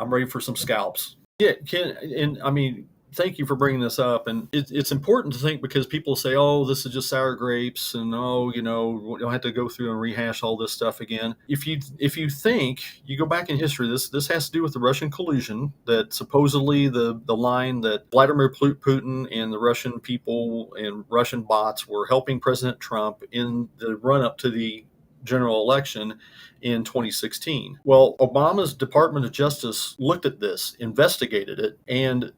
I'm ready for some scalps. Yeah, thank you for bringing this up. And it's important to think because people say, oh, this is just sour grapes, and oh, we don't have to go through and rehash all this stuff again. If you think, you go back in history, this has to do with the Russian collusion, that supposedly the line that Vladimir Putin and the Russian people and Russian bots were helping President Trump in the run-up to the general election in 2016. Well, Obama's Department of Justice looked at this, investigated it, and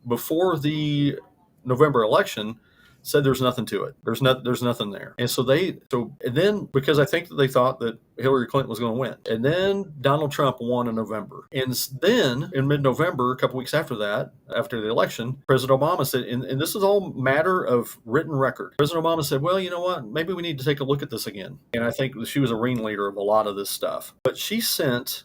before the November election said there's nothing to it. There's nothing there. And and then, because I think that they thought that Hillary Clinton was going to win. And then Donald Trump won in November. And then in mid-November, a couple weeks after that, after the election, President Obama said, and this is all matter of written record. President Obama said, well, you know what? Maybe we need to take a look at this again. And I think she was a ringleader of a lot of this stuff. But she sent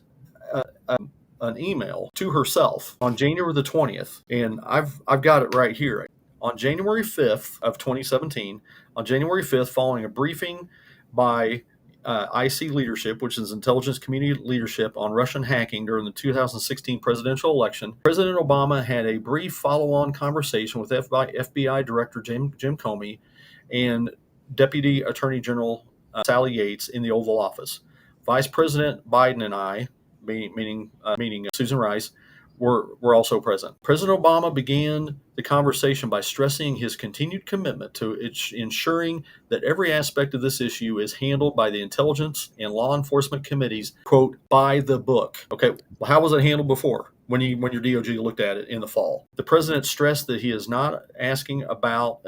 an email to herself on January the 20th, and I've got it right here. On January 5th of 2017, on January 5th, following a briefing by IC leadership, which is intelligence community leadership, on Russian hacking during the 2016 presidential election, President Obama had a brief follow-on conversation with FBI Director Jim Comey and Deputy Attorney General Sally Yates in the Oval Office. Vice President Biden and I, meaning Susan Rice, were also present. President Obama began the conversation by stressing his continued commitment to ensuring that every aspect of this issue is handled by the intelligence and law enforcement committees, quote, by the book. Okay, well, how was it handled before? When your DOJ looked at it in the fall? The president stressed that he is not asking about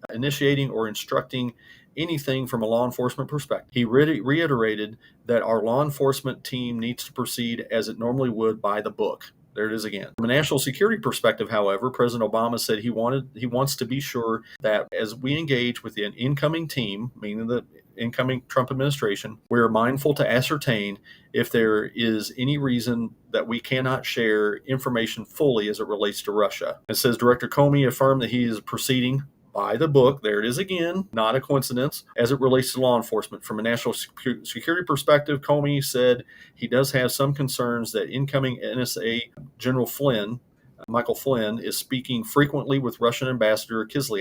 initiating or instructing anything from a law enforcement perspective. He reiterated that our law enforcement team needs to proceed as it normally would, by the book. There it is again. From a national security perspective, however, President Obama said he wants to be sure that as we engage with the incoming team, meaning the incoming Trump administration, we are mindful to ascertain if there is any reason that we cannot share information fully as it relates to Russia. It says Director Comey affirmed that he is proceeding by the book, there it is again, not a coincidence, as it relates to law enforcement. From a national security perspective, Comey said he does have some concerns that incoming NSA General Michael Flynn, is speaking frequently with Russian Ambassador Kislyak